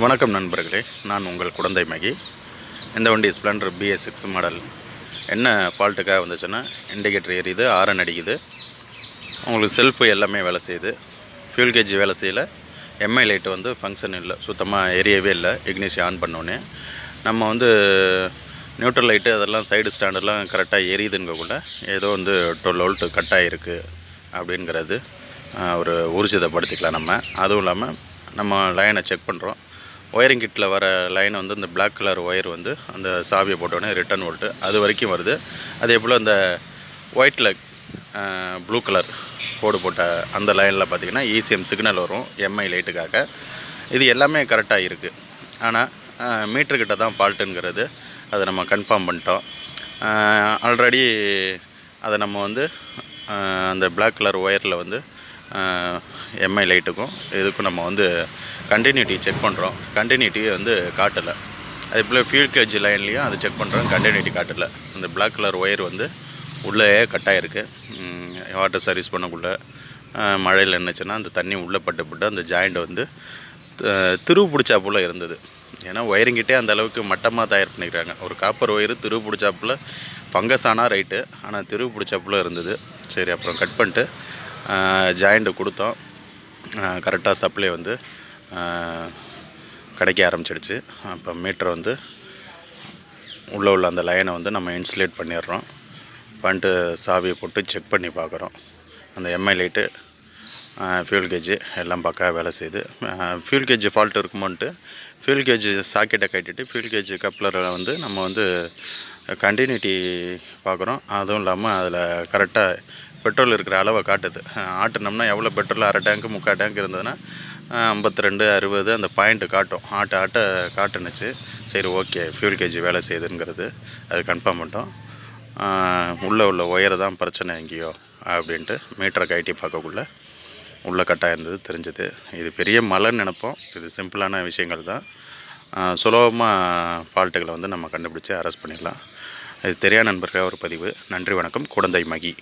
வணக்கம் நண்பர்களே, நான் உங்கள் குடந்தை மகி. இந்த வண்டி ஸ்ப்ளெண்டர் BS6 மாடல். என்ன ஃபால்ட்டுக்காக வந்துச்சுன்னா, இண்டிகேட்டர் எரியுது, ஹாரன் அடிக்குது, உங்களுக்கு செல்ஃபு எல்லாமே வேலை செய்யுது, ஃபியூல் கேஜ் வேலை செய்யலை, எம்ஐ லைட்டு வந்து ஃபங்க்ஷன் இல்லை, சுத்தமாக எரியவே இல்லை. இக்னிஷி ஆன் பண்ணோன்னே நம்ம வந்து நியூட்ரல் லைட்டு அதெல்லாம் சைடு ஸ்டாண்டர்ட்லாம் கரெக்டாக எரியுதுங்கக்குள்ள ஏதோ வந்து 12 வோல்ட்டு கட் ஆகிருக்கு அப்படிங்கிறது ஒரு ஊர்ஜிதப்படுத்திக்கலாம் நம்ம. அதுவும் இல்லாமல் நம்ம லைனை செக் பண்ணுறோம். ஒயரிங் கிட்டில் வர லைன் வந்து இந்த பிளாக் கலர் ஒயர் வந்து அந்த சாவியை போட்டோடனே ரிட்டர்ன் வோல்ட்டு அது வரைக்கும் வருது. அதே போல் இந்த ஒயிட்டில் ப்ளூ கலர் கோடு போட்ட அந்த லைனில் பார்த்திங்கன்னா ECM சிக்னல் வரும் எம்ஐ லைட்டுக்காக. இது எல்லாமே கரெக்டாக இருக்குது. ஆனால் மீட்டர்கிட்ட தான் ஃபால்ட்டுங்கிறது அதை நம்ம கன்ஃபார்ம் பண்ணிட்டோம். ஆல்ரெடி அதை நம்ம வந்து அந்த பிளாக் கலர் ஒயரில் வந்து எம்ஐ லைட்டுக்கும் இதுக்கும் நம்ம வந்து கண்டினியூட்டி செக் பண்ணுறோம். கண்டினியூட்டி வந்து காட்டலை. அதே போல் ஃபியூல் கேஜ் லைன்லேயும் அதை செக் பண்ணுறோம், கண்டினியூட்டி காட்டலை. அந்த பிளாக் கலர் ஒயர் வந்து உள்ளே கட்டாயிருக்கு. வாட்டர் சர்வீஸ் பண்ணக்குள்ளே மழையில் என்னச்சுன்னா அந்த தண்ணி உள்ளே பட்டு அந்த ஜாயிண்ட் வந்து திருவு பிடிச்சாப்புல இருந்தது. ஏன்னா ஒயரிங்கிட்டே அந்த அளவுக்கு மட்டமாக தயார் பண்ணிக்கிறாங்க. ஒரு காப்பர் ஒயரு திருவு பிடிச்சாப்புல ஃபங்கஸ் ஆனால் ரைட்டு, ஆனால் திருவு பிடிச்சாப்புல இருந்தது. சரி, அப்புறம் கட் பண்ணிட்டு ஜாயிண்ட்டு கொடுத்தோம். கரெக்டாக சப்ளை வந்து கிடைக்க ஆரம்பிச்சிடுச்சு. அப்போ மீட்டரை வந்து உள்ளே உள்ள அந்த லைனை வந்து நம்ம இன்சுலேட் பண்ணிடுறோம். பண்ணிட்டு சாவியை போட்டு செக் பண்ணி பார்க்குறோம். அந்த எம்ஐ லைட்டு ஃபியூல் கேஜு எல்லாம் பக்கா வேலை செய்யுது. ஃபியூல் கேஜ் ஃபால்ட் இருக்குமோன்ட்டு ஃபியூல் கேஜ் சாக்கெட்டை கட்டிட்டு ஃபியூல் கேஜ் கப்ளரை வந்து நம்ம வந்து கண்டினியூட்டி பார்க்குறோம். அதுவும் இல்லாமல் அதில் கரெக்டாக பெட்ரோல் இருக்கிற அளவை காட்டுது. ஆட்டினோம்னா எவ்வளோ பெட்ரோல், அரை டேங்க்கு 3/4 டேங்க் இருந்ததுன்னா 52, 60 அந்த பாயிண்ட்டு காட்டும். ஆட்ட காட்டுனுச்சு. சரி, ஓகே, ஃபியூல் கேஜ் வேலை செய்யுதுங்கிறது அது கன்ஃபார்ம் பண்ணிட்டோம். உள்ளே உள்ள ஒயரை தான் பிரச்சனை எங்கேயோ அப்படின்ட்டு மீட்டரை கழட்டி பார்க்கக்குள்ளே உள்ளே கட்டாக இருந்தது தெரிஞ்சுது. இது பெரிய மலைன்னு நினைப்போம். இது சிம்பிளான விஷயங்கள் தான். சுலபமாக ஃபால்ட்டுகளை வந்து நம்ம கண்டுபிடிச்சி அரெஸ்ட் பண்ணிடலாம். இது தெரியாத நண்பர்களுக்காக ஒரு பதிவு. நன்றி, வணக்கம். குடந்தை மகி.